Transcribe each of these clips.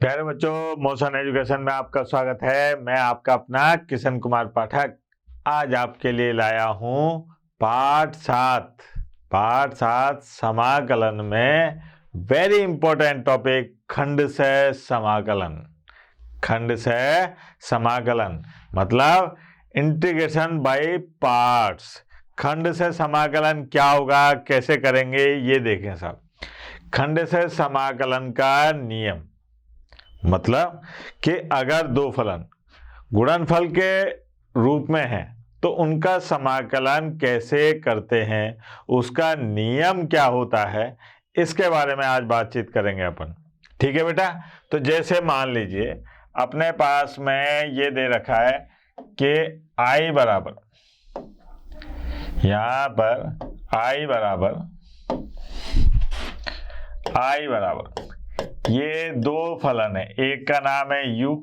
प्यारे बच्चों, motion education में आपका स्वागत है। मैं आपका अपना किशन कुमार पाठक आज आपके लिए लाया हूँ पाठ 7 समाकलन में वेरी इंपॉर्टेंट टॉपिक खंड से समाकलन। खंड से समाकलन मतलब इंटीग्रेशन बाय पार्ट्स। खंड से समाकलन क्या होगा, कैसे करेंगे, ये देखें साहब। खंड से समाकलन का नियम मतलब कि अगर दो फलन गुणनफल के रूप में हैं तो उनका समाकलन कैसे करते हैं, उसका नियम क्या होता है, इसके बारे में आज बातचीत करेंगे अपन। ठीक है बेटा। तो जैसे मान लीजिए अपने पास में ये दे रखा है कि आई बराबर, यहां पर आई बराबर ये दो फलन है, एक का नाम है u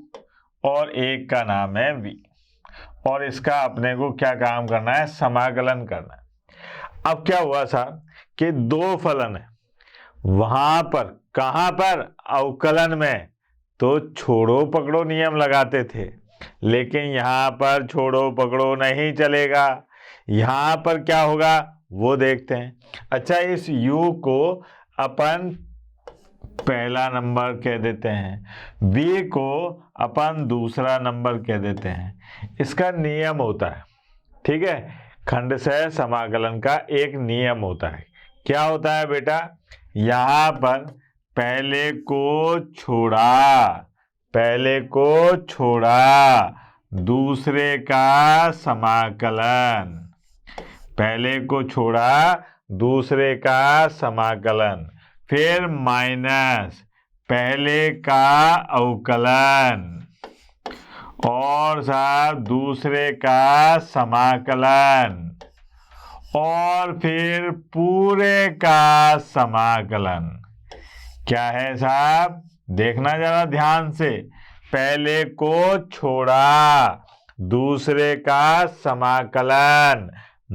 और एक का नाम है v, और इसका अपने को क्या काम करना है, समाकलन करना है। अब क्या हुआ साहब कि दो फलन है, वहां पर कहां पर, अवकलन में तो छोड़ो पकड़ो नियम लगाते थे, लेकिन यहां पर छोड़ो पकड़ो नहीं चलेगा। यहां पर क्या होगा वो देखते हैं। अच्छा, इस u को अपन पहला नंबर कह देते हैं, v को अपन दूसरा नंबर कह देते हैं। इसका नियम होता है, ठीक है। खंड से समाकलन का एक नियम होता है। क्या होता है बेटा, यहां पर पहले को छोड़ा दूसरे का समाकलन, पहले को छोड़ा दूसरे का समाकलन, फिर माइनस पहले का अवकलन और साहब दूसरे का समाकलन, और फिर पूरे का समाकलन। क्या है साहब, देखना जरा ध्यान से। पहले को छोड़ा दूसरे का समाकलन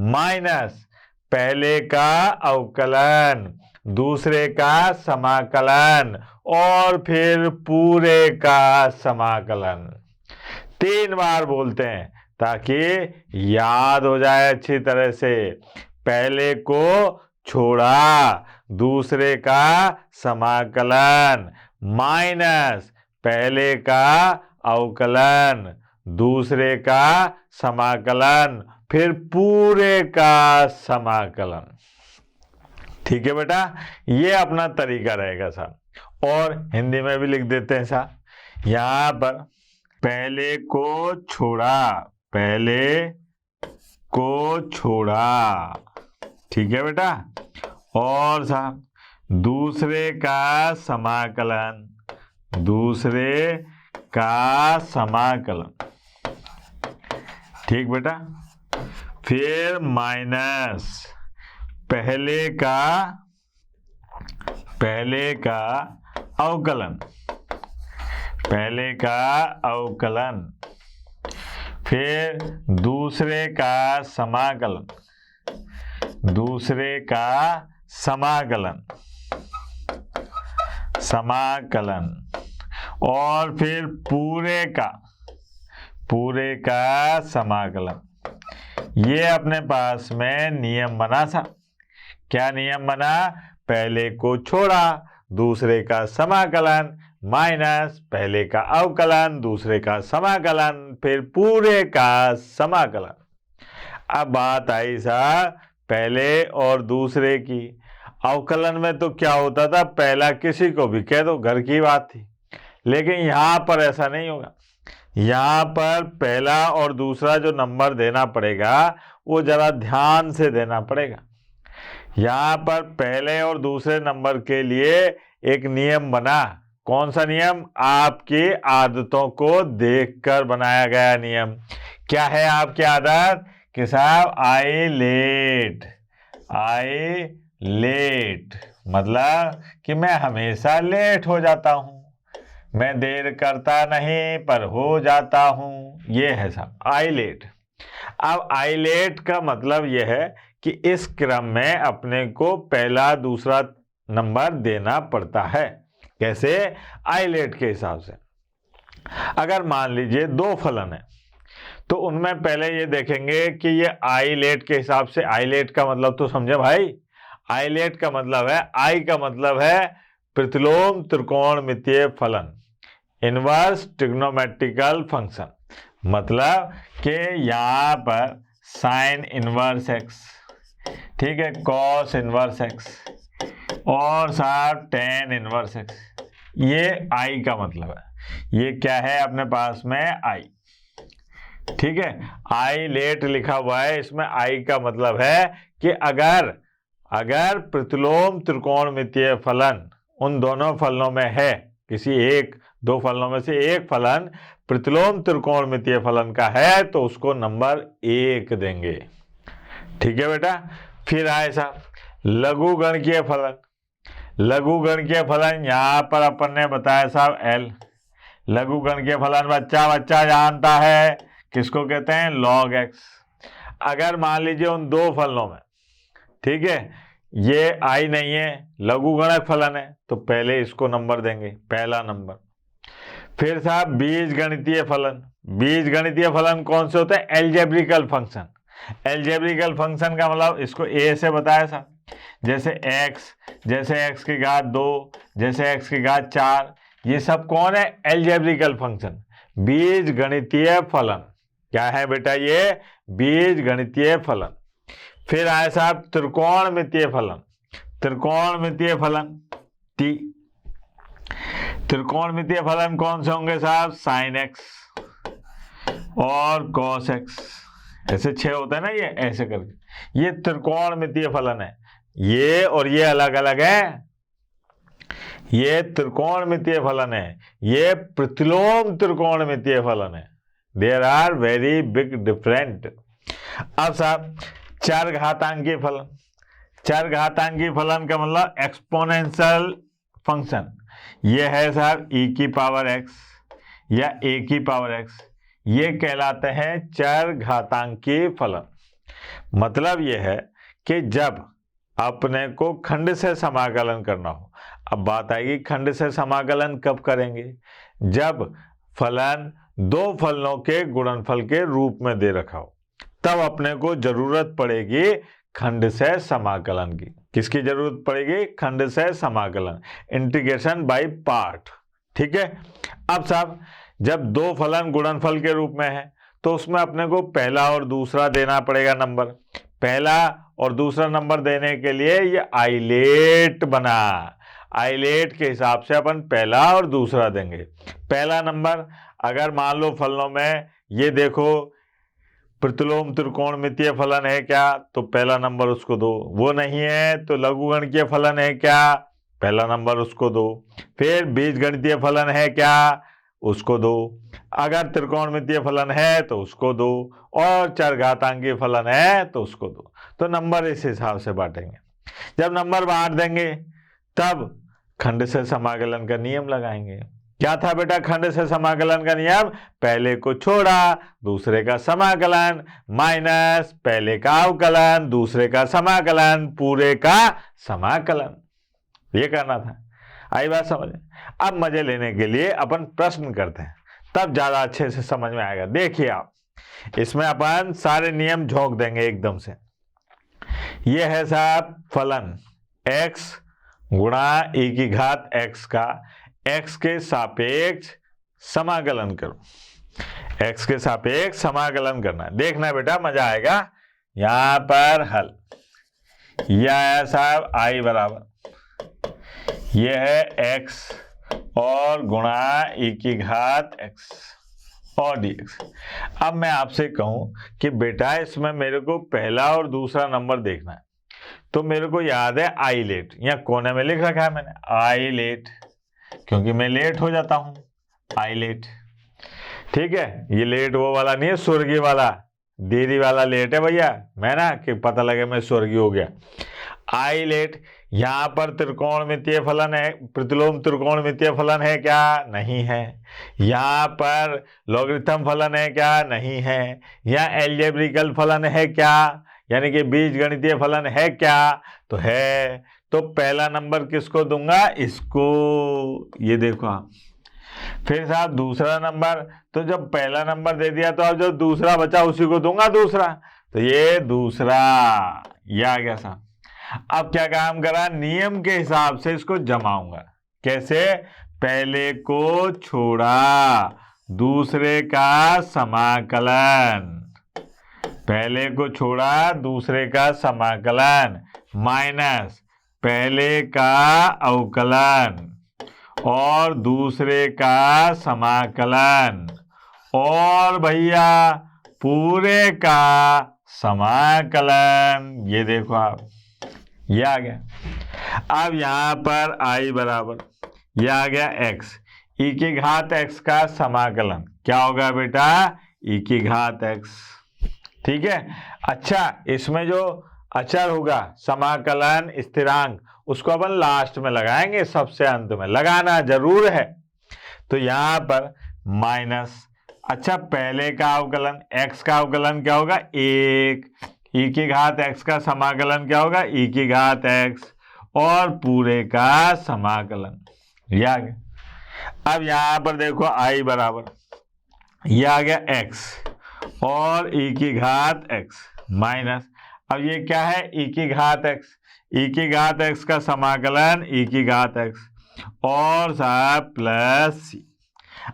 माइनस पहले का अवकलन दूसरे का समाकलन और फिर पूरे का समाकलन। 3 बार बोलते हैं ताकि याद हो जाए अच्छी तरह से। पहले को छोड़ा दूसरे का समाकलन माइनस पहले का अवकलन दूसरे का समाकलन फिर पूरे का समाकलन। ठीक है बेटा, ये अपना तरीका रहेगा साहब। और हिंदी में भी लिख देते हैं साहब। यहां पर पहले को छोड़ा, ठीक है बेटा, और साहब दूसरे का समाकलन, ठीक बेटा, फिर माइनस पहले का अवकलन, फिर दूसरे का समाकलन और फिर पूरे का समाकलन। ये अपने पास में नियम बना था। क्या नियम बना, पहले को छोड़ा दूसरे का समाकलन माइनस पहले का अवकलन दूसरे का समाकलन फिर पूरे का समाकलन। अब बात आई साहब पहले और दूसरे की। अवकलन में तो क्या होता था, पहला किसी को भी कह दो, घर की बात थी। लेकिन यहां पर ऐसा नहीं होगा। यहां पर पहला और दूसरा जो नंबर देना पड़ेगा वो जरा ध्यान से देना पड़ेगा। यहां पर पहले और दूसरे नंबर के लिए एक नियम बना। कौन सा नियम, आपकी आदतों को देखकर बनाया गया नियम। क्या है आपकी आदत कि साहब आई लेट मतलब कि मैं हमेशा लेट हो जाता हूं, मैं देर करता नहीं पर हो जाता हूं। ये है साहब आई लेट। अब आई लेट का मतलब यह है कि इस क्रम में अपने को पहला दूसरा नंबर देना पड़ता है। कैसे? आइलेट के हिसाब से। अगर मान लीजिए दो फलन है तो उनमें पहले ये देखेंगे कि ये आइलेट के हिसाब से, आइलेट का मतलब तो समझे भाई, आइलेट का मतलब है, आई का मतलब है प्रतिलोम त्रिकोणमितीय फलन, इनवर्स ट्रिग्नोमेट्रिकल फंक्शन। मतलब कि यहां पर साइन इनवर्स एक्स, ठीक है, कॉस इनवर्स एक्स और साहब टेन इनवर्स एक्स, ये आई का मतलब है। ये क्या है अपने पास में? आई, ठीक है। आई लेट लिखा हुआ है, इसमें आई का मतलब है कि अगर प्रतिलोम त्रिकोणमितीय फलन उन दोनों फलनों में है, किसी एक दो फलनों में से एक फलन प्रतिलोम त्रिकोणमितीय फलन का है तो उसको नंबर 1 देंगे, ठीक है बेटा। फिर आए साहब लघुगणकीय फलन। लघुगणकीय फलन यहां पर अपन ने बताया साहब एल। लघुगणकीय फलन बच्चा जानता है, किसको कहते हैं? Log x. अगर मान लीजिए उन दो फलनों में, ठीक है, ये आई नहीं है, लघुगणक फलन है, तो पहले इसको नंबर देंगे, पहला नंबर। फिर साहब बीजगणितीय फलन। बीजगणितीय फलन कौन से होते हैं? Algebraical function. एल्जेब्रिकल फंक्शन का मतलब इसको ए से बताया साहब, जैसे x की घात 2, जैसे x की घात 4, ये सब कौन है? एल्जेब्रिकल फंक्शन, बीजगणितीय फलन। क्या है बेटा? ये बीजगणितीय फलन। फिर आए साहब त्रिकोणमितीय फलन। त्रिकोणमितीय फलन त्रिकोणमितीय फलन कौन से होंगे साहब? साइन एक्स और कॉस एक्स, ऐसे 6 होता है ना, ये ऐसे करके, ये त्रिकोणमितीय फलन है। ये और ये अलग अलग है, ये त्रिकोणमितीय फलन है, ये प्रतिलोम त्रिकोणमितीय फलन है। There are very big different. अब साहब चरघातांकी फलन। चरघातांकी फलन का मतलब एक्सपोनेंशियल फंक्शन। ये है साहब e की पावर x या a की पावर x, ये कहलाते हैं चरघातांकी फलन। मतलब ये है कि जब अपने को खंड से समाकलन करना हो, अब बात आएगी खंड से समाकलन कब करेंगे? जब फलन दो फलनों के गुणनफल के रूप में दे रखा हो, तब अपने को जरूरत पड़ेगी खंड से समाकलन की। किसकी जरूरत पड़ेगी? खंड से समाकलन, इंटीग्रेशन बाय पार्ट, ठीक है। अब साहब जब दो फलन गुणनफल के रूप में है तो उसमें अपने को पहला और दूसरा देना पड़ेगा नंबर। पहला और दूसरा नंबर देने के लिए ये आइलेट बना, आइलेट के हिसाब से अपन पहला और दूसरा देंगे। पहला नंबर अगर मान लो फलनों में ये देखो प्रतिलोम त्रिकोणमितीय फलन है क्या, तो पहला नंबर उसको दो। वो नहीं है तो लघुगणकीय फलन है क्या, पहला नंबर उसको दो। फिर बीजगणितीय फलन है क्या, उसको दो। अगर त्रिकोणमितीय फलन है तो उसको दो, और चरघातांकी फलन है तो उसको दो। तो नंबर इस हिसाब से बांटेंगे। जब नंबर बांट देंगे तब खंड से समाकलन का नियम लगाएंगे। क्या था बेटा खंड से समाकलन का नियम? पहले को छोड़ा, दूसरे का समाकलन, माइनस पहले का अवकलन, दूसरे का समाकलन, पूरे का समाकलन। ये करना था। आई बात समझ? अब मजे लेने के लिए अपन प्रश्न करते हैं, तब ज्यादा अच्छे से समझ में आएगा। देखिए आप, इसमें अपन सारे नियम झोंक देंगे एकदम से। ये है साहब फलन x गुणा e की घात x का x के सापेक्ष समाकलन करो। x के सापेक्ष समाकलन करना है, देखना बेटा मजा आएगा। यहां पर हल, यह है साहब i बराबर, यह है x और गुणा e की घात x और dx। अब मैं आपसे कहूं कि बेटा इसमें मेरे को पहला और दूसरा नंबर देखना है, तो मेरे को याद है आई लेट, यहाँ कोने में लिख रखा है मैंने आई लेट, क्योंकि मैं लेट हो जाता हूं, आई लेट, ठीक है। ये लेट वो वाला नहीं है, स्वर्गीय वाला, देरी वाला लेट है भैया, मैं ना कि पता लगे मैं स्वर्गीय हो गया। आई लेट, यहाँ पर त्रिकोणमितीय फलन है, प्रतिलोम त्रिकोणमितीय फलन है क्या? नहीं है। यहाँ पर लॉगरिथम फलन है क्या? नहीं है। यहाँ एल्जेब्रिकल फलन है क्या, यानी कि बीजगणितीय फलन है क्या? तो है। तो पहला नंबर किसको दूंगा, इसको। ये देखो आप, फिर साहब दूसरा नंबर, तो जब पहला नंबर दे दिया तो अब जो दूसरा बचा उसी को दूंगा दूसरा, तो ये दूसरा, ये आ गया साहब। अब क्या काम करा, नियम के हिसाब से इसको जमाऊंगा। कैसे, पहले को छोड़ा, दूसरे का समाकलन, पहले को छोड़ा दूसरे का समाकलन, माइनस पहले का अवकलन और दूसरे का समाकलन, और भैया पूरे का समाकलन। ये देखो आप, ये आ गया। अब यहां पर आई बराबर, ये आ गया x, e की घात x का समाकलन क्या होगा बेटा, e की घात x। ठीक है। अच्छा, इसमें जो अचर होगा समाकलन स्थिरांक, उसको अपन लास्ट में लगाएंगे, सबसे अंत में लगाना जरूर है। तो यहां पर माइनस, अच्छा पहले का अवकलन x का अवकलन क्या होगा, 1, e की घात x का समाकलन क्या होगा, e की घात x, और पूरे का समाकलन, ये आ गया। अब यहां पर देखो i बराबर, ये आ गया x और e की घात x माइनस, अब ये क्या है, e की घात x, e की घात x का समाकलन e की घात x और साहब प्लस c।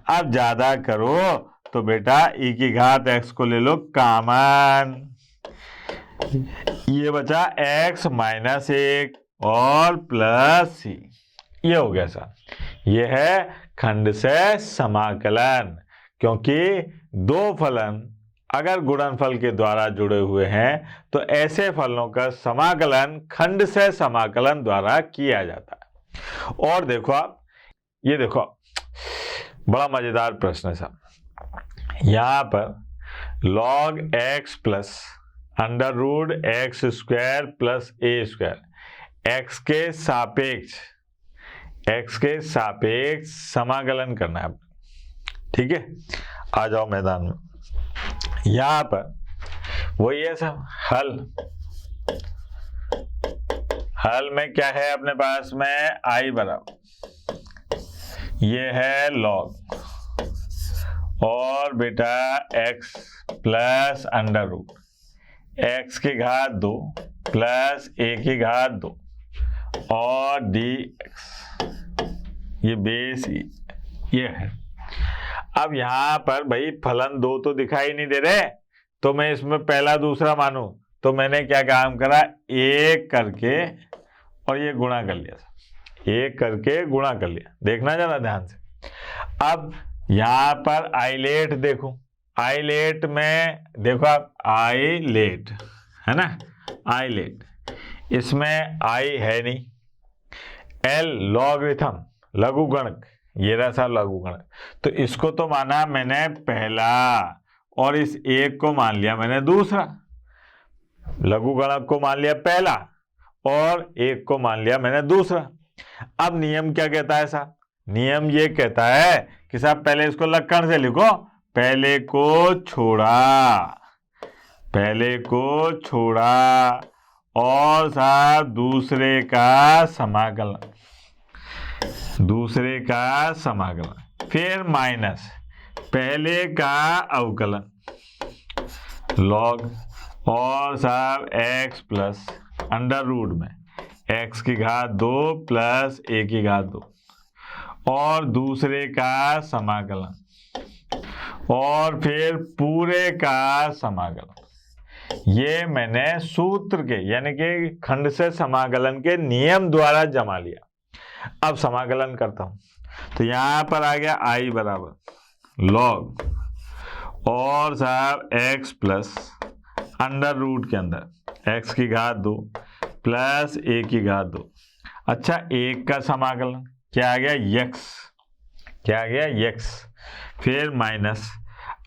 अब ज्यादा करो तो बेटा e की घात x को ले लो कामन, ये बचा x माइनस 1 और प्लस c, ये हो गया साहब। ये है खंड से समाकलन, क्योंकि दो फलन अगर गुणनफल के द्वारा जुड़े हुए हैं तो ऐसे फलों का समाकलन खंड से समाकलन द्वारा किया जाता है। और देखो आप, ये देखो बड़ा मजेदार प्रश्न है साहब। यहां पर log x plus under root x square plus a square x के सापेक्ष समाकलन करना है। ठीक है, आ जाओ मैदान में। यहां पर वही है सब, हल में क्या है अपने पास में, i बराबर, ये है log और बेटा x plus under root x की घात 2 प्लस ए की घात 2 और dx, ये बेस ये है। अब यहां पर भाई फलन दो तो दिखाई नहीं दे रहे, तो मैं इसमें पहला दूसरा मानूं, तो मैंने क्या काम करा, एक करके और ये गुणा कर लिया, एक करके गुणा कर लिया। देखना जरा ध्यान से। अब यहां पर आइलेट देखो, आइलेट में देखो आप, आइलेट है ना, आइलेट, इसमें आई है नहीं, एल लॉगरिथम लघुगणक, ये रहा लघुगणक, तो इसको तो माना मैंने पहला और इस एक को मान लिया मैंने दूसरा, लघुगणक को मान लिया पहला और एक को मान लिया मैंने दूसरा। अब नियम क्या कहता है साहब, नियम ये कहता है कि साहब पहले इसको लक्षण से लिखो, पहले को छोड़ा और साहब दूसरे का समाकलन, फिर माइनस पहले का अवकलन log और साहब x प्लस अंडर रूट में x की घात 2 प्लस a की घात 2 और दूसरे का समाकलन और फिर पूरे का समाकलन। ये मैंने सूत्र के यानी कि खंड से समाकलन के नियम द्वारा जमा लिया। अब समाकलन करता हूं, तो यहां पर आ गया i बराबर log और साहब x प्लस अंडर रूट के अंदर x की घात 2 प्लस a की घात 2। अच्छा, एक का समाकलन क्या आ गया, x, फिर माइनस,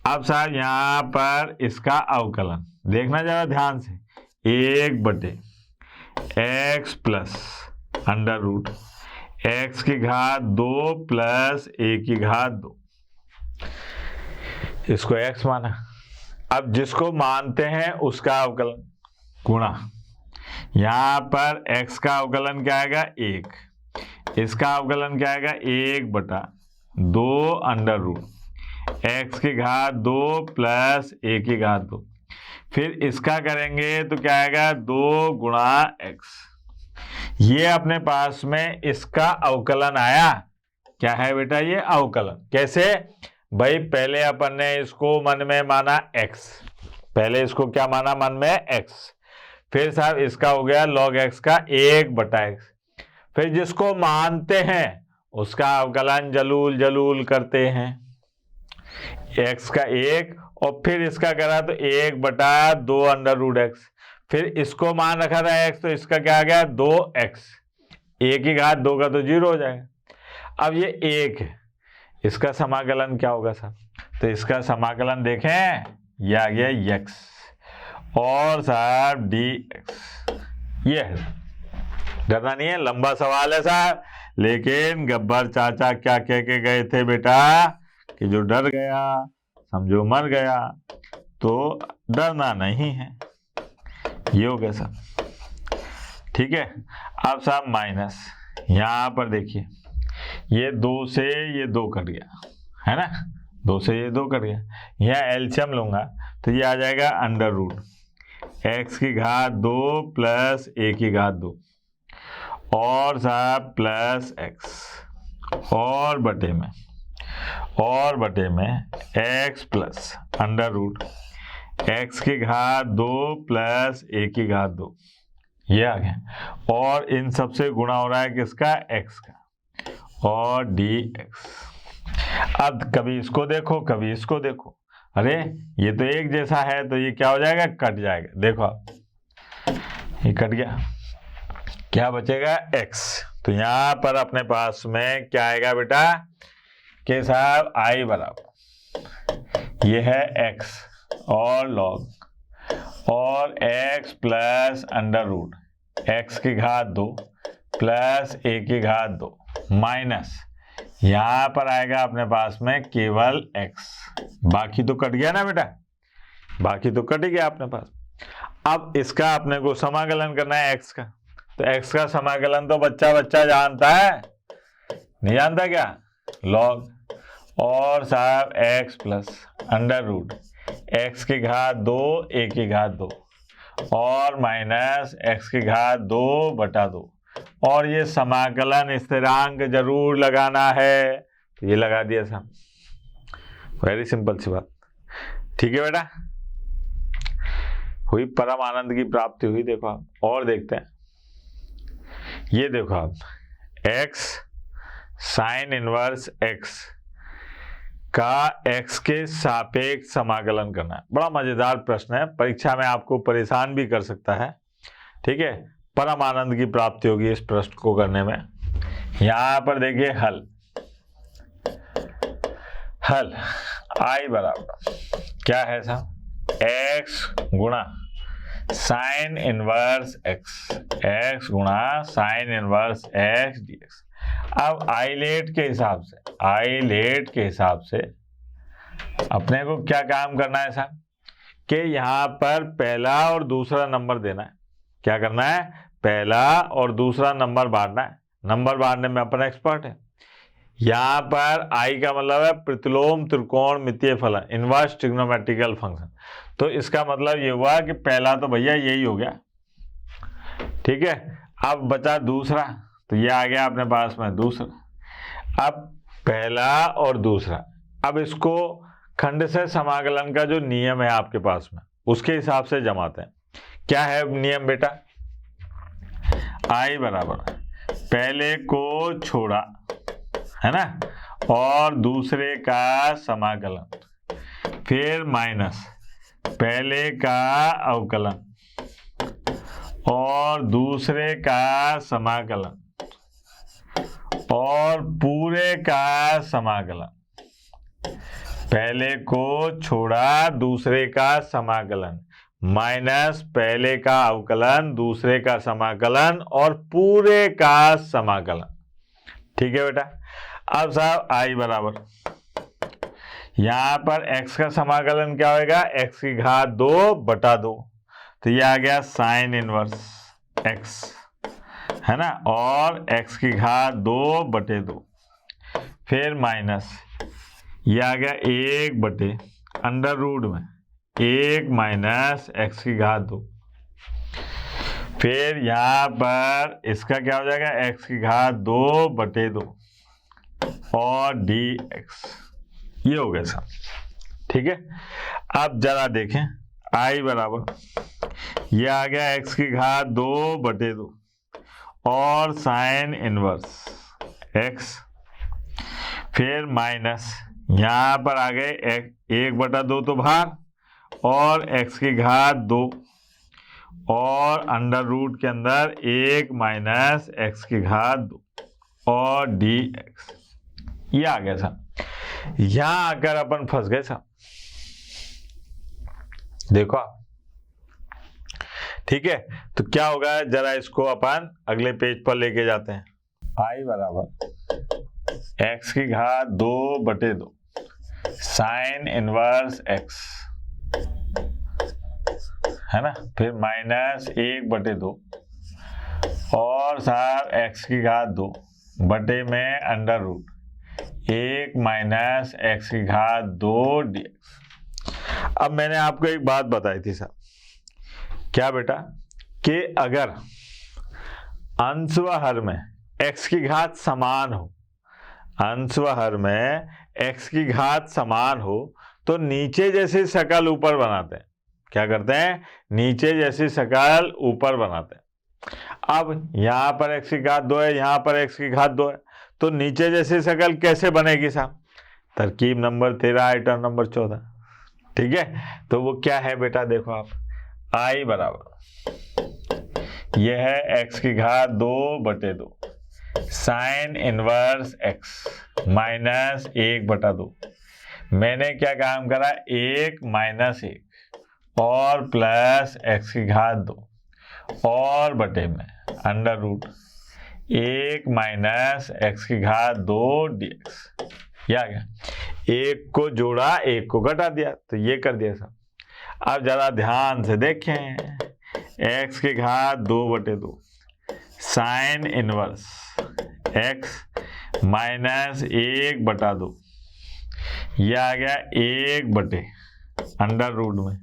अब साहब यहां पर इसका अवकलन देखना जरा ध्यान से, 1/x plus under root x की घात 2 प्लस a की घात 2, इसको x माना। अब जिसको मानते हैं उसका अवकलन गुणा, यहाँ पर x का अवकलन क्या आएगा 1, इसका अवकलन क्या आएगा 1/2 अंडर रूट x की घात 2 प्लस a की घात 2। फिर इसका करेंगे तो क्या आएगा 2 गुणा x। ये अपने पास में इसका अवकलन आया। क्या है बेटा ये अवकलन? कैसे भाई, पहले अपन ने इसको मन में माना x, पहले इसको क्या माना मन में x, फिर साहब इसका हो गया log x का 1/x। फिर जिसको मानते हैं उसका अवकलन जलूल जलूल करते हैं, x का 1 और फिर इसका करा तो 1/2 अंडर रूट x। फिर इसको मान रखा था x, तो इसका क्या आ गया 2x, a की घात 2 का तो 0 हो जाएगा। अब ये 1 है, इसका समाकलन क्या होगा साहब? तो इसका समाकलन देखें, ये आ गया x और साहब dx। ये है, डरना नहीं है, लंबा सवाल है साहब, लेकिन गब्बर चाचा क्या कह के गए थे बेटा कि जो डर गया समझो मर गया, तो डरना नहीं है। ये हो गया साहब, ठीक है। अब साहब माइनस, यहां पर देखिए ये 2 से ये 2 कट गया है ना, 2 से ये 2 कट गया, यहाँ एलसीएम लूंगा तो ये आ जाएगा अंडर रूट x की घात 2 प्लस a की घात 2 और साहब प्लस x और बटे में x plus under root x की घात 2 प्लस a की घात 2, ये आ गया। और इन सबसे गुणा हो रहा है किसका? x का, और dx। अब कभी इसको देखो कभी इसको देखो, अरे ये तो एक जैसा है, तो ये क्या हो जाएगा? कट जाएगा। देखो आप, ये कट गया, क्या बचेगा? x। तो यहां पर अपने पास में क्या आएगा बेटा कि साहब i बराबर ये है x और log और x plus under root x की घात 2 प्लस a की घात 2 माइनस यहां पर आएगा अपने पास में केवल x। बाकी तो कट गया ना बेटा, बाकी तो कट ही गया अपने पास। अब इसका अपने को समाकलन करना है x का, तो x का समाकलन तो बच्चा बच्चा जानता है, नहीं जानता क्या? log और साहब x plus under root x की घात 2 a की घात 2 और माइनस x की घात 2/2। और ये समाकलन स्थिरांक जरूर लगाना है, तो ये लगा दिया साहब, वेरी सिंपल सी बात। ठीक है बेटा, हुई परम आनंद की प्राप्ति हुई। देखो आप और देखते हैं, ये देखो आप x साइन इनवर्स x का x के सापेक्ष समाकलन करना है। बड़ा मजेदार प्रश्न है, परीक्षा में आपको परेशान भी कर सकता है। ठीक है, परम आनंद की प्राप्ति होगी इस प्रश्न को करने में। यहां पर देखिए हल i बराबर क्या है साहब? x गुणा साइन इनवर्स x गुणा साइन इनवर्स x dx। अब आइलेट के हिसाब से अपने को क्या काम करना है साहब कि यहाँ पर पहला और दूसरा नंबर देना है। क्या करना है? पहला और दूसरा नंबर बांटना है। नंबर बांटने में अपन एक्सपर्ट है। यहाँ पर आई का मतलब है प्रतिलोम त्रिकोणमितीय फलन, इनवर्स ट्रिग्नोमेट्रिकल फंक्शन। तो इसका मतलब ये हुआ कि पहला तो भैया यही हो गया, ठीक है। अब बचा दूसरा, तो ये आ गया अपने पास में दूसरा। अब पहला और दूसरा, अब इसको खंड से समाकलन का जो नियम है आपके पास में उसके हिसाब से जमाते हैं। क्या है नियम बेटा? आई बराबर पहले को छोड़ा है ना, और दूसरे का समाकलन, फिर माइनस पहले का अवकलन और दूसरे का समाकलन और पूरे का समाकलन। पहले को छोड़ा दूसरे का समाकलन माइनस पहले का अवकलन दूसरे का समाकलन और पूरे का समाकलन। ठीक है बेटा। अब साहब आई बराबर यहां पर x का समाकलन क्या होगा? x की घात 2/2। तो ये आ गया साइन इनवर्स एक्स, है ना, और एक्स की घात 2/2, फिर माइनस, ये आ गया 1 अंडर रूट में 1 माइनस एक्स की घात 2, फिर यहाँ पर इसका क्या हो जाएगा, एक्स की घात 2/2 और dx, ये हो गया सब। ठीक है, अब जरा देखें i बराबर, ये आ गया एक्स की घात 2/2 और साइन इनवर्स x, फिर माइनस, यहाँ पर आ गए 1/2 तो बाहर और x की घात 2 और अंडर रूट के अंदर 1 माइनस एक्स की घात 2 और dx, ये आ गया साहब। यहां आकर अपन फंस गए साहब, देखो आप। ठीक है, तो क्या होगा, जरा इसको अपन अगले पेज पर लेके जाते हैं। i बराबर एक्स की घात 2/2 साइन इनवर्स x, है ना, फिर माइनस 1/2 और साहब एक्स की घात 2 बटे में अंडर रूट 1 माइनस एक्स की घात 2 dx। अब मैंने आपको एक बात बताई थी साहब, क्या बेटा, कि अगर अंश व हर में x की घात समान हो, अंश व हर में x की घात समान हो, तो नीचे जैसी शकल ऊपर बनाते हैं। क्या करते हैं, नीचे जैसी शकल ऊपर बनाते हैं। अब यहाँ पर x की घात 2 है, यहाँ पर x की घात 2 है, तो नीचे जैसी शकल कैसे बनेगी साहब, तरकीब नंबर 13 आइटम नंबर 14। ठीक है, तो वो क्या है बेटा, देखो आप, i बराबर यह है एक्स की घात 2/2 साइन इनवर्स x माइनस 1/2। मैंने क्या काम करा, 1 माइनस 1 और प्लस एक्स की घात 2 और बटे में अंडर रूट 1 माइनस एक्स की घात 2 dx, ये आ गया। एक को जोड़ा, एक को घटा दिया, तो ये कर दिया सब। अब जरा ध्यान से देखें, एक्स की घात 2/2 साइन इनवर्स x माइनस 1/2, यह आ गया 1 अंडर रूट में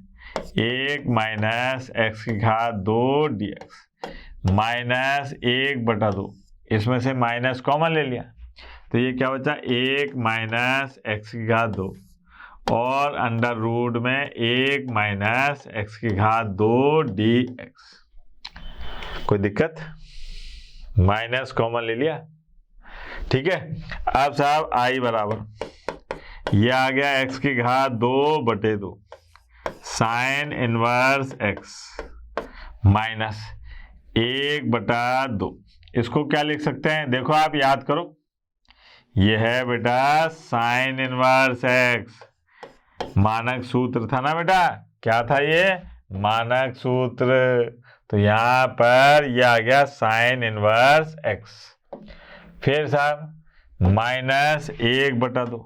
1 माइनस एक्स की घात 2 dx माइनस 1/2, इसमें से माइनस कॉमन ले लिया, तो ये क्या बचा, 1 माइनस एक्स की घात 2 और अंडर रूट में 1 माइनस एक्स की घात 2 dx। कोई दिक्कत, माइनस कॉमन ले लिया। ठीक है, अब साहब i बराबर ये आ गया एक्स की घात 2/2 साइन इनवर्स x माइनस 1/2। इसको क्या लिख सकते हैं, देखो आप याद करो, ये है बेटा साइन इनवर्स x, मानक सूत्र था ना बेटा, क्या था ये, मानक सूत्र। तो यहाँ पर ये आ गया साइन इनवर्स x, फिर साहब माइनस 1/2।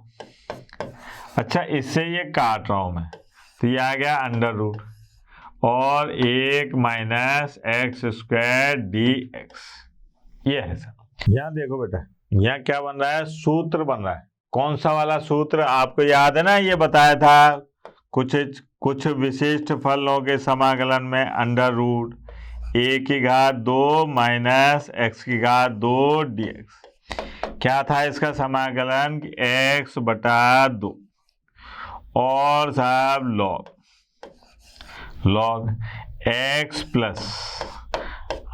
अच्छा, इससे ये काट रहा हूं मैं, तो ये आ गया अंडर रूट और 1 माइनस एक्स स्क्वायर dx, ये है सर। यहाँ देखो बेटा, यहाँ क्या बन रहा है, सूत्र बन रहा है। कौन सा वाला सूत्र आपको याद है ना, ये बताया था, कुछ विशिष्ट फलनों के समाकलन में अंडर रूट a की घात 2 माइनस एक्स की घात 2 dx। क्या था इसका समाकलन, x/2 और साहब log x plus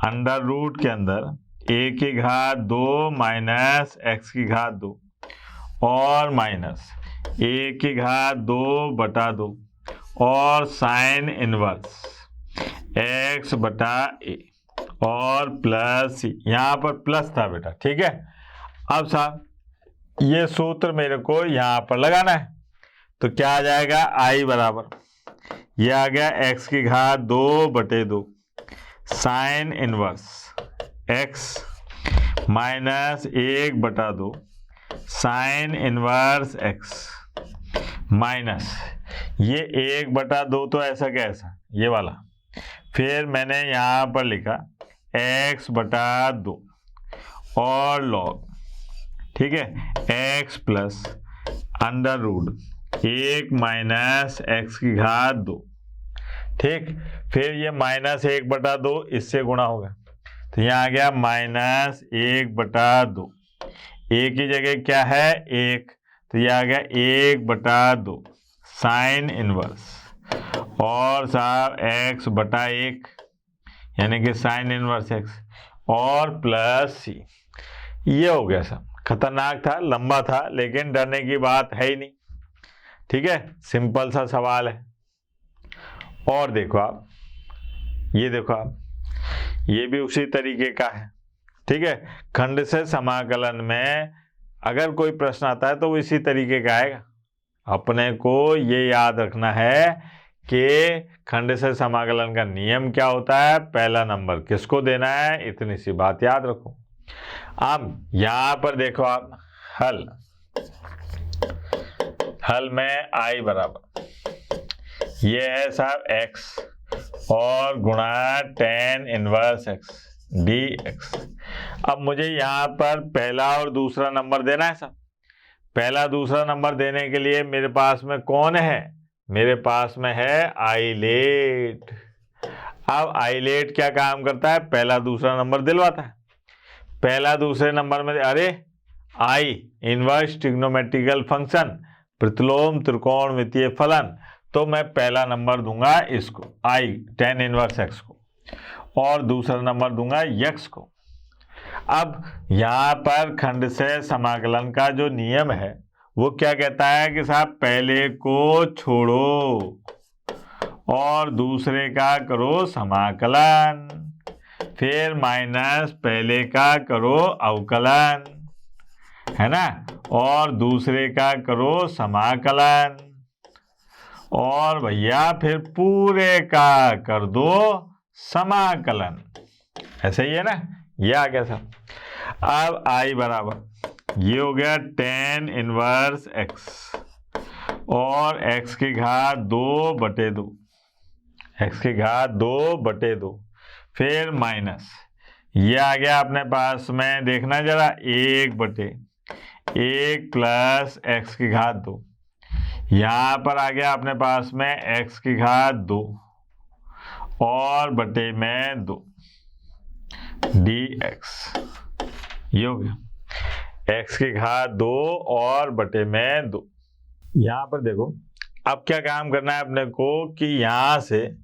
under root के अंदर a की घात 2 माइनस एक्स की घात 2 और माइनस a की घात 2/2 और साइन इनवर्स x/a और प्लस c, यहाँ पर प्लस था बेटा। ठीक है, अब साहब ये सूत्र मेरे को यहाँ पर लगाना है, तो क्या आ जाएगा, i बराबर ये आ गया x की घात 2/2 sine inverse x minus 1/2 sine inverse x minus ये 1/2 तो ऐसा कैसा, ये वाला, फिर मैंने यहाँ पर लिखा एक्स बटा 2 और लॉग, ठीक है, x plus under root 1 minus x की घात 2, ठीक। फिर ये माइनस 1 बटा 2 इससे गुणा होगा, तो यहाँ आ गया माइनस 1 बटा 2, एक की जगह क्या है 1, तो ये आ गया 1 बटा 2 साइन इनवर्स और साहब x बटा 1 यानी कि साइन इनवर्स x और प्लस सी। ये हो गया सब। खतरनाक था, लंबा था, लेकिन डरने की बात है ही नहीं, ठीक है, सिंपल सा सवाल है। और देखो आप, ये देखो आप, ये भी उसी तरीके का है, ठीक है। खंड से समाकलन में अगर कोई प्रश्न आता है तो वो इसी तरीके का आएगा। अपने को ये याद रखना है कि खंड से समाकलन का नियम क्या होता है, पहला नंबर किसको देना है, इतनी सी बात याद रखो। अब यहां पर देखो आप, हल में i बराबर ये है साहब x और गुणा tan इनवर्स x dx। अब मुझे यहाँ पर पहला और दूसरा नंबर देना है साहब। पहला दूसरा नंबर देने के लिए मेरे पास में कौन है, मेरे पास में है आइलेट। अब आइलेट क्या काम करता है, पहला दूसरा नंबर दिलवाता है। पहला दूसरे नंबर में अरे आई इनवर्स ट्रिग्नोमेट्रिकल फंक्शन, प्रतिलोम त्रिकोणमितीय फलन, तो मैं पहला नंबर दूंगा इसको आई tan इनवर्स x को और दूसरा नंबर दूंगा x को। अब यहाँ पर खंड से समाकलन का जो नियम है वो क्या कहता है कि साहब पहले को छोड़ो और दूसरे का करो समाकलन, फिर माइनस पहले का करो अवकलन, है ना, और दूसरे का करो समाकलन, और भैया फिर पूरे का कर दो समाकलन। ऐसे ही है ना, ये आ गया सब। अब आई बराबर ये हो गया tan इनवर्स x और x की घात 2/2, x की घात 2/2, फिर माइनस ये आ गया अपने पास में, देखना जरा 1/1 प्लस x की घात 2, यहाँ पर आ गया अपने पास में x की घात 2 और बटे में 2 dx। ये हो गया x की घात 2 और बटे में 2। यहाँ पर देखो अब क्या काम करना है अपने को कि यहाँ से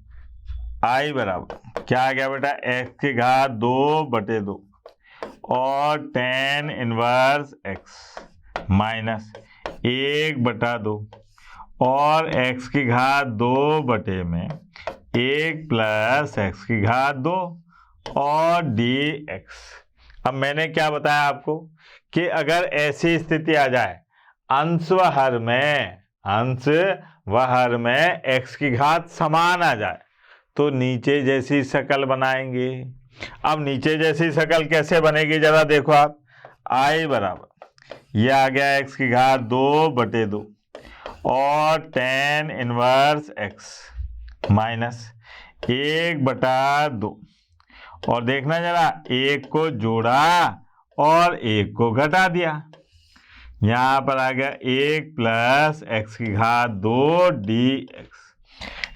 i बराबर क्या आ गया बेटा, x की घात 2/2 और tan इनवर्स x माइनस 1/2 और x की घात 2/1 प्लस x की घात 2 और dx। अब मैंने क्या बताया आपको कि अगर ऐसी स्थिति आ जाए अंश व हर में x की घात समान आ जाए तो नीचे जैसी शकल बनाएंगे। अब नीचे जैसी शकल कैसे बनेगी जरा देखो आप, i बराबर ये आ गया x की घात 2/2 और tan इनवर्स x माइनस 1/2 और देखना जरा 1 को जोड़ा और 1 को घटा दिया, यहाँ पर आ गया 1 प्लस x की घात 2 dx।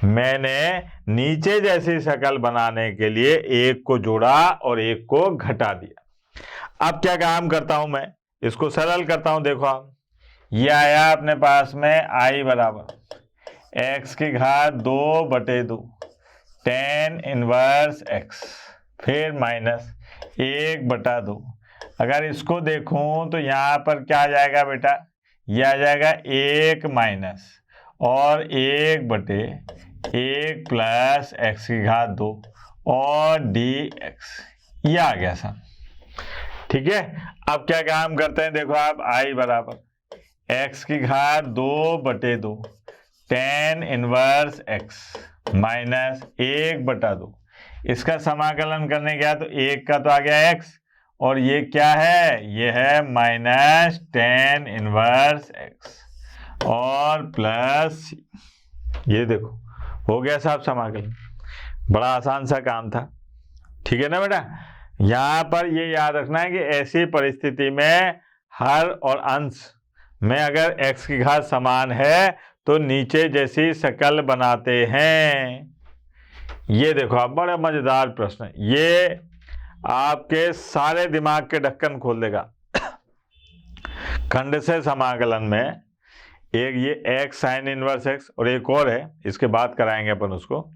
मैंने नीचे जैसी शक्ल बनाने के लिए 1 को जोड़ा और 1 को घटा दिया। अब क्या काम करता हूं मैं, इसको सरल करता हूं। देखो आप, ये आया अपने पास में i बराबर x की घात 2/2 tan इनवर्स x, फिर माइनस 1/2। अगर इसको देखूं तो यहाँ पर क्या आ जाएगा बेटा, ये आ जाएगा 1 माइनस और 1/1 प्लस x की घात 2 और dx। ये आ गया सर, ठीक है। अब क्या काम करते हैं, देखो आप, i बराबर x की घात 2/2 tan इनवर्स x माइनस 1/2, इसका समाकलन करने गया तो 1 का तो आ गया x और ये क्या है, ये है माइनस tan इनवर्स x और प्लस, ये देखो हो गया साहब समाकलन। बड़ा आसान सा काम था, ठीक है ना बेटा। यहाँ पर ये याद रखना है कि ऐसी परिस्थिति में हर और अंश में अगर x की घात समान है तो नीचे जैसी शक्ल बनाते हैं। ये देखो आप, बड़ा मजेदार प्रश्न है ये, आपके सारे दिमाग के ढक्कन खोल देगा। खंड से समाकलन में एक ये x साइन इनवर्स x और एक और है, इसके बाद कराएंगे अपन उसको।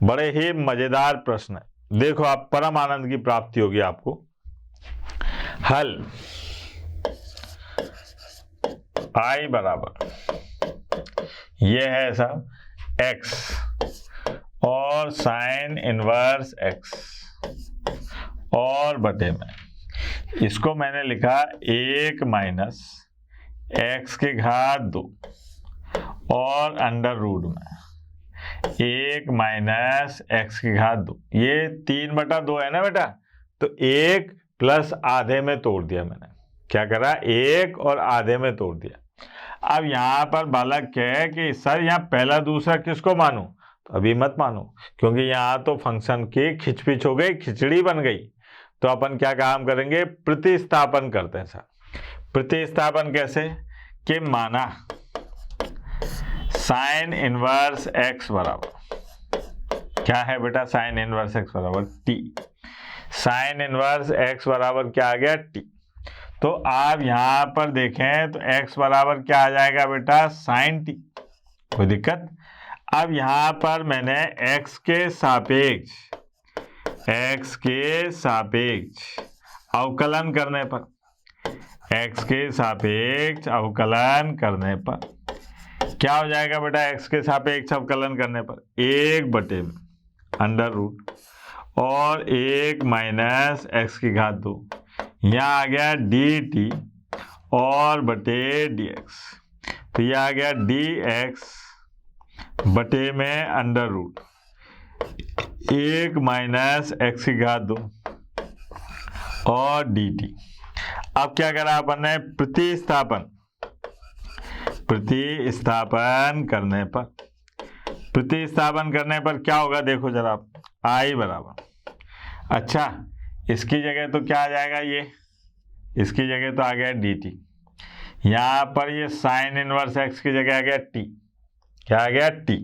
बड़े ही मजेदार प्रश्न है, देखो आप, परम आनंद की प्राप्ति होगी आपको। हल I बराबर ये है सब x और साइन इनवर्स x और बटे में इसको मैंने लिखा 1 माइनस x की घात 2 और अंडर रूट में 1 माइनस x की घात 2। ये 3/2 है ना बेटा, तो 1 प्लस आधे में तोड़ दिया मैंने। क्या करा, 1 और आधे में तोड़ दिया। अब यहाँ पर बालक कहे कि सर यहाँ पहला दूसरा किसको मानूं, तो अभी मत मानो, क्योंकि यहाँ तो फंक्शन की खिचपिच हो गई, खिचड़ी बन गई। तो अपन क्या काम करेंगे, प्रतिस्थापन करते हैं सर। प्रतिस्थापन कैसे कि माना साइन इनवर्स x बराबर क्या है बेटा, साइन इनवर्स x बराबर t। साइन इनवर्स x बराबर क्या आ गया, t। तो आप यहां पर देखें तो x बराबर क्या आ जाएगा बेटा, साइन t। कोई दिक्कत। अब यहां पर मैंने x के सापेक्ष अवकलन करने पर, x के सापेक्ष अवकलन करने पर क्या हो जाएगा बेटा, x के सापेक्ष अवकलन करने पर 1 बटे में अंडर रूट और 1 माइनस x की घात 2, यहाँ आ गया dt और बटे dx। तो यह आ गया dx बटे में अंडर रूट 1 माइनस x की घात 2 और dt। अब क्या करा अपन ने, प्रतिस्थापन करने पर क्या होगा, देखो जरा आप, I बराबर, अच्छा इसकी जगह तो क्या आ जाएगा, ये इसकी जगह तो आ गया dt। यहाँ पर ये साइन इनवर्स x की जगह आ गया t, क्या आ गया t,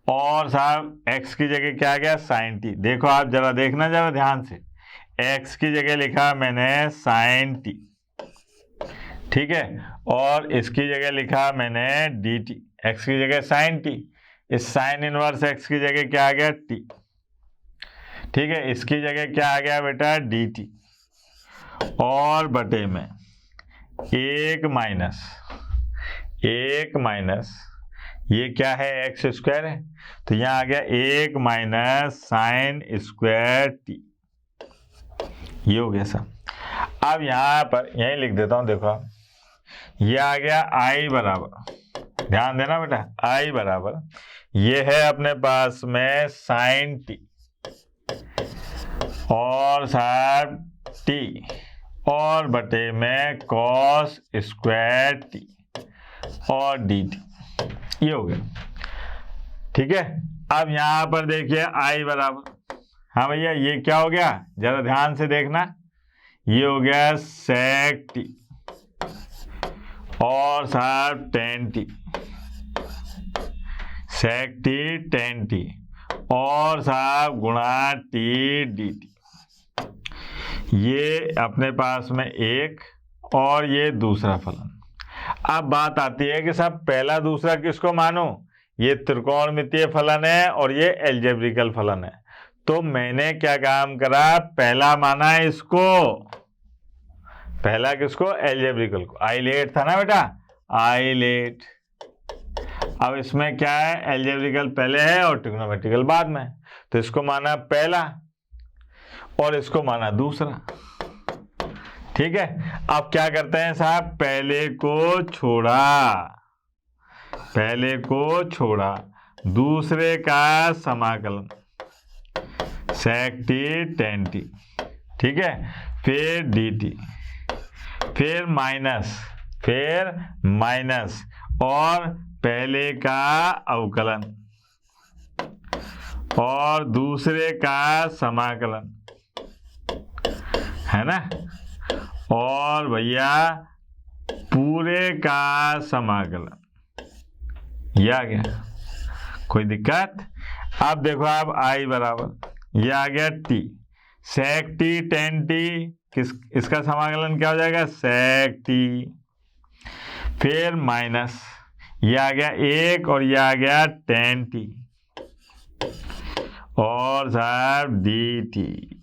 और साहब x की जगह क्या आ गया, साइन t। देखो आप जरा देखना जरा ध्यान से, x की जगह लिखा मैंने साइन t, ठीक है, और इसकी जगह लिखा मैंने dt, x की जगह साइन t, इस साइन इनवर्स x की जगह क्या आ गया t, ठीक है, इसकी जगह क्या आ गया बेटा dt और बटे में 1 माइनस ये क्या है, एक्स स्क्वायर है, तो यहाँ आ गया 1 माइनस साइन स्क्वायर t। ये हो गया सब। अब यहाँ पर यही लिख देता हूँ, देखो आप, ये आ गया I बराबर, ध्यान देना बेटा, I बराबर ये है अपने पास में साइन t और साहब t और बटे में कॉस स्क्वायर t और dt। ये हो गया, ठीक है। अब यहां पर देखिए I बराबर, हाँ भैया ये क्या हो गया, जरा ध्यान से देखना, ये हो गया सेक t और साहब टेन t, सेक t टेन t और साहब गुणा t dt। ये अपने पास में एक और ये दूसरा फलन। अब बात आती है कि साहब पहला दूसरा किसको मानो, ये त्रिकोणमितीय फलन है और ये एल्जेब्रिकल फलन है। तो मैंने क्या काम करा, पहला माना इसको, पहला किसको, एल्जेब्रिकल को। आइलेट था ना बेटा, आइलेट। अब इसमें क्या है, एल्जेब्रिकल पहले है और ट्रिग्नोमेट्रिकल बाद में, तो इसको माना पहला और इसको माना दूसरा, ठीक है। अब क्या करते हैं साहब, पहले को छोड़ा दूसरे का समाकलन सेक टी टेन टी, ठीक है, फिर dt, फिर माइनस और पहले का अवकलन और दूसरे का समाकलन है ना, और भैया पूरे का समाकलन, ये आ गया, कोई दिक्कत। अब देखो आप आई बराबर ये आ गया टी, सेक टी टेन टी, इसका समाकलन क्या हो जाएगा, सेक टी, फिर माइनस ये आ गया एक और ये आ गया टेन टी, और सर डी टी,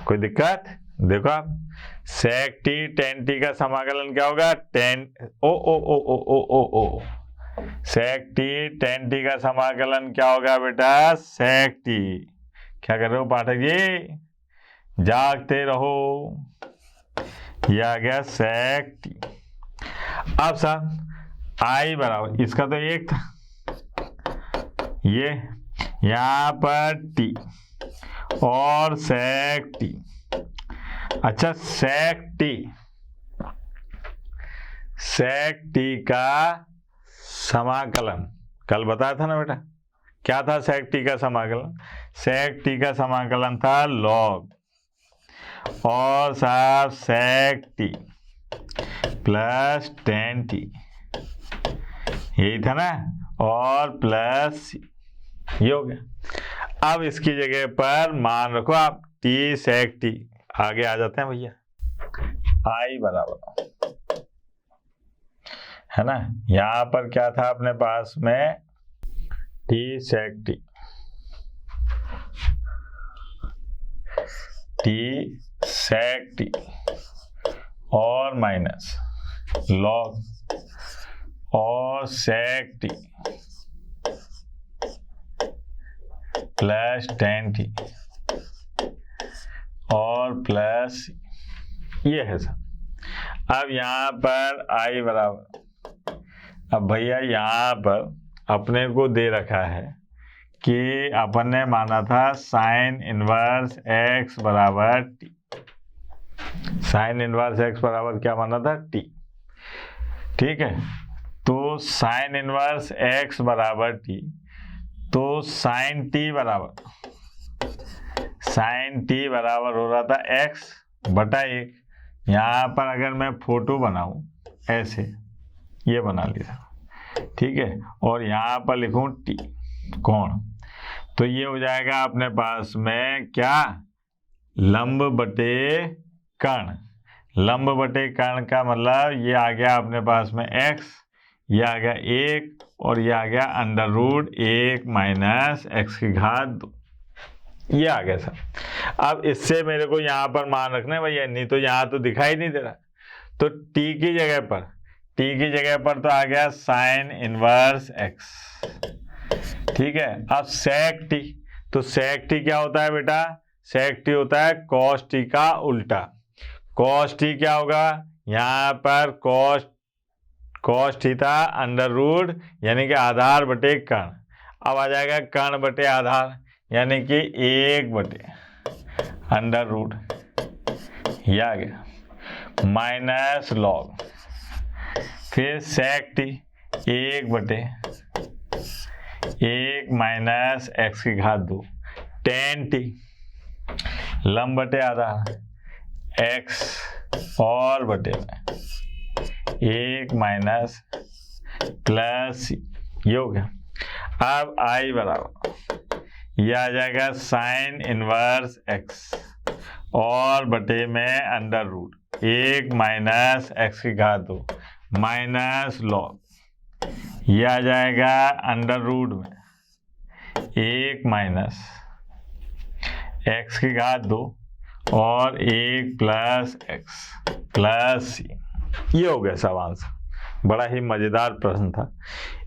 कोई दिक्कत। देखो आप सेक टी टेन टी का समाकलन क्या होगा, टेन ओ ओ ओ ओ ओ ओ ओ सेक टी टेन टी का समाकलन क्या होगा बेटा, सेक टी। क्या कर रहे हो पाठक जी, जागते रहो, ये आ गया सेक टी। अब सर आई बराबर इसका तो एक था, ये यहां पर टी और सेक टी। अच्छा सेक टी का समाकलन कल बताया था ना बेटा, क्या था सेक टी का समाकलन, सेक टी का समाकलन था लॉग, और साहब सेक टी प्लस टेन टी, यही था ना, और प्लस ये हो गया। अब इसकी जगह पर मान रखो आप टी सेक टी, आगे आ जाते हैं भैया, आई बराबर है ना, यहां पर क्या था अपने पास में, टी सेक टी, टी सेक टी और माइनस लॉग और सेक टी प्लस टेन टी और प्लस ये है सब। अब यहाँ पर आई बराबर, अब भैया यहाँ पर अपने को दे रखा है कि अपन ने माना था साइन इनवर्स एक्स बराबर टी, साइन इनवर्स एक्स बराबर क्या माना था, टी, ठीक है। तो साइन इनवर्स एक्स बराबर टी, तो साइन टी बराबर हो रहा था एक्स बटा एक। यहाँ पर अगर मैं फोटो बनाऊं ऐसे, ये बना लिया, ठीक है, और यहाँ पर लिखूं टी कोण, तो ये हो जाएगा अपने पास में क्या, लंब बटे कर्ण। लंब बटे कर्ण का मतलब ये आ गया अपने पास में x, ये आ गया एक, और ये आ गया अंडर रूट एक माइनस एक्स की घात दो, ये आ गया सर। अब इससे मेरे को यहाँ पर मान रखना है भैया, नहीं तो यहाँ तो दिखाई नहीं दे रहा, तो t की जगह पर तो आ गया साइन इनवर्स x, ठीक है। अब सेक टी, तो सेक टी क्या होता है बेटा, सेक टी होता है कॉस टी का उल्टा। कॉस टी क्या होगा, यहाँ पर कॉस थीटा अंडर रूट यानी कि आधार बटे कर्ण, अब आ जाएगा कर्ण बटे आधार यानी कि एक बटे अंडर रूट, ये आ गया माइनस लॉग, फिर सेक टी एक बटे एक माइनस एक्स की घात दो, टेन टी लंब बटे आधार एक्स और बटे में एक माइनस प्लस, ये हो गया। अब आई बराबर ये आ जाएगा साइन इनवर्स एक्स और बटे में अंडर रूट एक माइनस एक्स की घात दो माइनस लॉग, ये आ जाएगा अंडर रूट में एक माइनस एक्स की घात दो और एक प्लस एक्स प्लस सी, ये हो गया सब आंसर। बड़ा ही मजेदार प्रश्न था।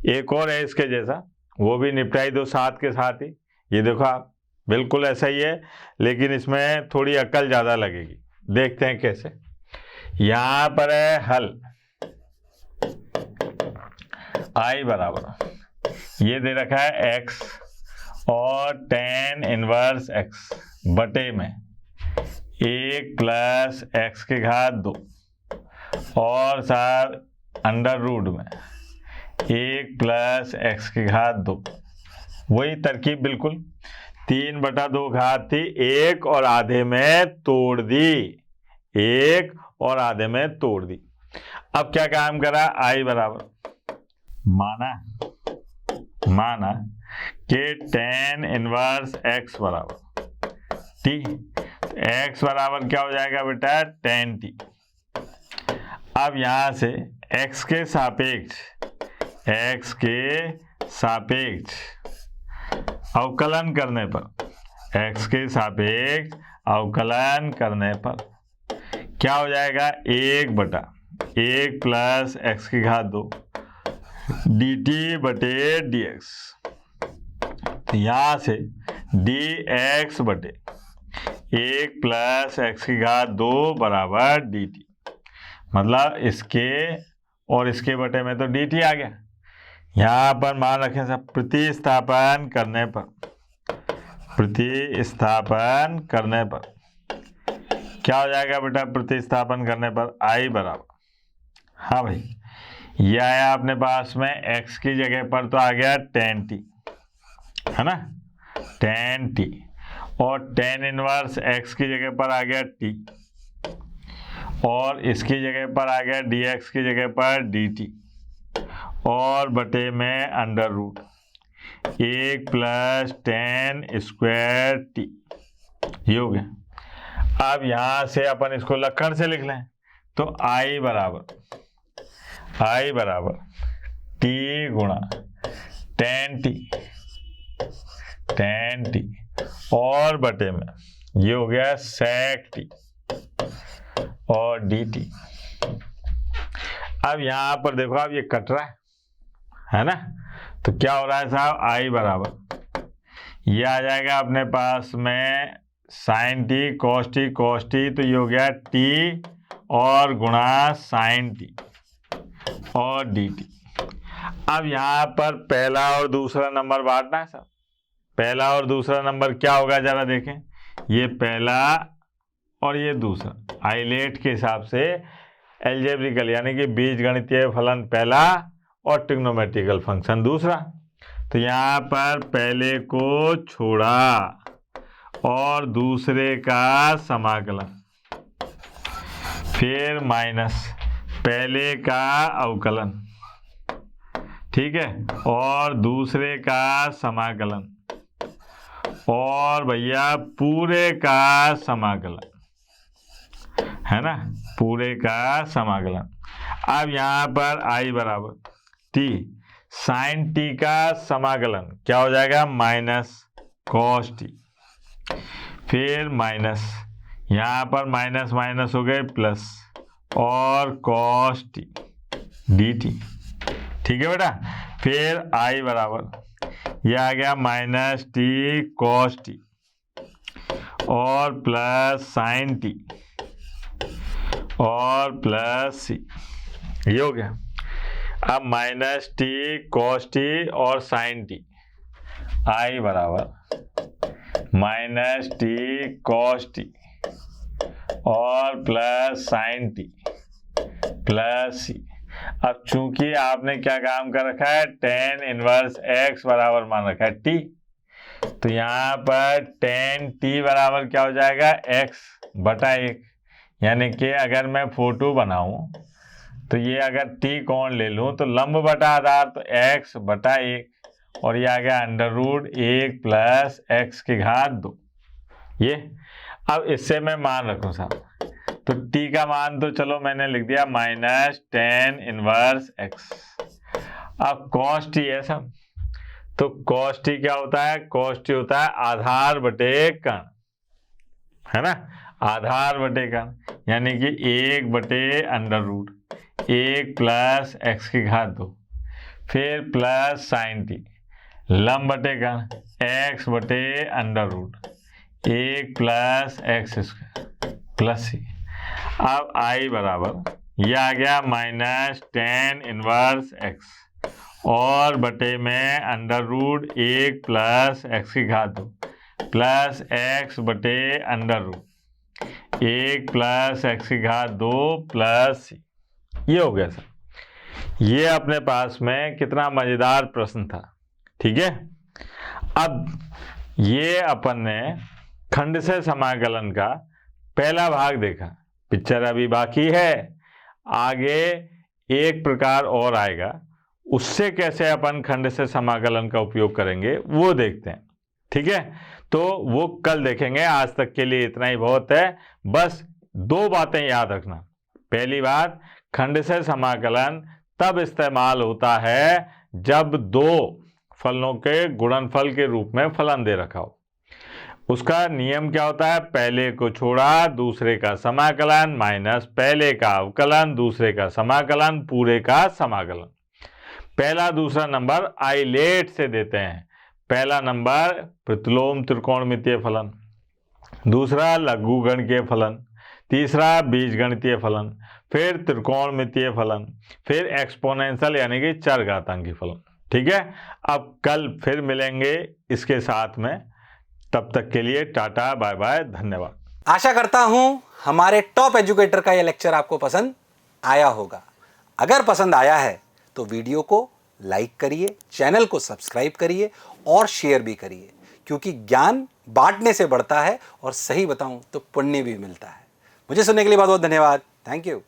एक और है इसके जैसा, वो भी निपटाई दो साथ के साथ ही। ये देखो आप, बिल्कुल ऐसा ही है लेकिन इसमें थोड़ी अक्ल ज़्यादा लगेगी। देखते हैं कैसे। यहाँ पर है हल, आई बराबर ये दे रखा है x और टेन इनवर्स x बटे में एक प्लस एक्स की घात दो और साथ अंडर रूट में एक प्लस एक्स की घात दो, वही तरकीब बिल्कुल। 3/2 घात थी, 1 और आधे में तोड़ दी, 1 और आधे में तोड़ दी। अब क्या काम करा, आई बराबर माना कि tan इनवर्स x बराबर t। x बराबर क्या हो जाएगा बेटा, tan t। अब यहां से x के सापेक्ष अवकलन करने पर क्या हो जाएगा, 1/1 प्लस x की घात 2 dt/dx। तो यहां से dx/1 प्लस x की घात 2 बराबर dt, मतलब इसके और इसके बटे में तो dt आ गया। यहां पर मान रखें सब, प्रतिस्थापन करने पर क्या हो जाएगा बेटा, प्रतिस्थापन करने पर i बराबर, हाँ भाई ये आया अपने पास में, x की जगह पर तो आ गया tan t, है ना, tan t, और tan इनवर्स x की जगह पर आ गया t, और इसकी जगह पर आ गया dx की जगह पर dt, और बटे में under root 1 plus tan square t, ये हो गया। अब यहां से अपन इसको लक्षण से लिख लें, तो i बराबर t गुणा tan t और बटे में ये हो गया sec t और dt। अब यहां पर देखो, अब ये कट रहा है ना, तो क्या हो रहा है साहब, i बराबर ये आ जाएगा अपने पास में sin t cos t, तो ये हो गया t और गुणा sin t और dt। अब यहां पर पहला और दूसरा नंबर बांटना है साहब। पहला और दूसरा नंबर क्या होगा जरा देखें, ये पहला और ये दूसरा, आइलेट के हिसाब से एल्जेब्रिकल यानी कि बीजगणितीय फलन पहला और ट्रिग्नोमेट्रिकल फंक्शन दूसरा। तो यहाँ पर पहले को छोड़ा और दूसरे का समाकलन, फिर माइनस पहले का अवकलन, ठीक है, और दूसरे का समाकलन, और भैया पूरे का समाकलन, है ना, पूरे का समाकलन। अब यहां पर i बराबर t, sin t का समाकलन क्या हो जाएगा, माइनस cos t, फिर माइनस यहां पर माइनस माइनस हो गए प्लस, और cos t dt, ठीक है बेटा। फिर i बराबर यह आ गया माइनस t cos t और प्लस sin t और प्लस c, ये हो गया। अब माइनस t cos t और sin t, i बराबर माइनस t cos t और plus sin t plus c। अब चूंकि आपने क्या काम कर रखा है, tan इनवर्स x बराबर मान रखा है t, तो यहाँ पर tan t बराबर क्या हो जाएगा, x/1। यानी कि अगर मैं फोटो बनाऊं तो ये अगर t कोण ले लूं तो लंब बटा आधार, तो x/1, और ये आ गया अंडर रूट 1 प्लस x की घात 2। ये अब इससे मैं मान रखूं साहब, तो t का मान तो चलो मैंने लिख दिया माइनस tan इनवर्स x। अब cos t है सब, तो cos t क्या होता है, cos t होता है आधार बटे कण, है ना, आधार बटे कण, यानी कि 1/अंडर रूट 1 प्लस x की घात 2, फिर प्लस sin t, लंब बटे कण under root 1 plus x square plus c। अब i बराबर यह आ गया माइनस tan इनवर्स x और बटे में अंडर रूट 1 प्लस x की घात 2 प्लस x/अंडर रूट 1 प्लस x की घात 2 प्लस c। ये हो गया सर। ये अपने पास में कितना मजेदार प्रश्न था, ठीक है। अब ये अपन ने खंड से समाकलन का पहला भाग देखा। पिक्चर अभी बाकी है, आगे एक प्रकार और आएगा, उससे कैसे अपन खंड से समाकलन का उपयोग करेंगे वो देखते हैं। ठीक है, तो वो कल देखेंगे। आज तक के लिए इतना ही बहुत है। बस दो बातें याद रखना। पहली बात, खंड से समाकलन तब इस्तेमाल होता है जब दो फलनों के गुणनफल के रूप में फलन दे रखा हो। उसका नियम क्या होता है? पहले को छोड़ा दूसरे का समाकलन माइनस पहले का अवकलन दूसरे का समाकलन पूरे का समाकलन। पहला दूसरा नंबर आइलेट से देते हैं। पहला नंबर प्रतिलोम त्रिकोणमितीय फलन, दूसरा लघुगणकीय फलन, तीसरा बीजगणितीय फलन, फिर त्रिकोणमितीय फलन, फिर एक्सपोनेंशियल यानी कि चरघातांकी फलन। ठीक है, अब कल फिर मिलेंगे इसके साथ में। तब तक के लिए टाटा बाय बाय, धन्यवाद। आशा करता हूं हमारे टॉप एजुकेटर का यह लेक्चर आपको पसंद आया होगा। अगर पसंद आया है तो वीडियो को लाइक करिए, चैनल को सब्सक्राइब करिए और शेयर भी करिए, क्योंकि ज्ञान बांटने से बढ़ता है और सही बताऊं तो पुण्य भी मिलता है। मुझे सुनने के लिए बहुत बहुत धन्यवाद। Thank you.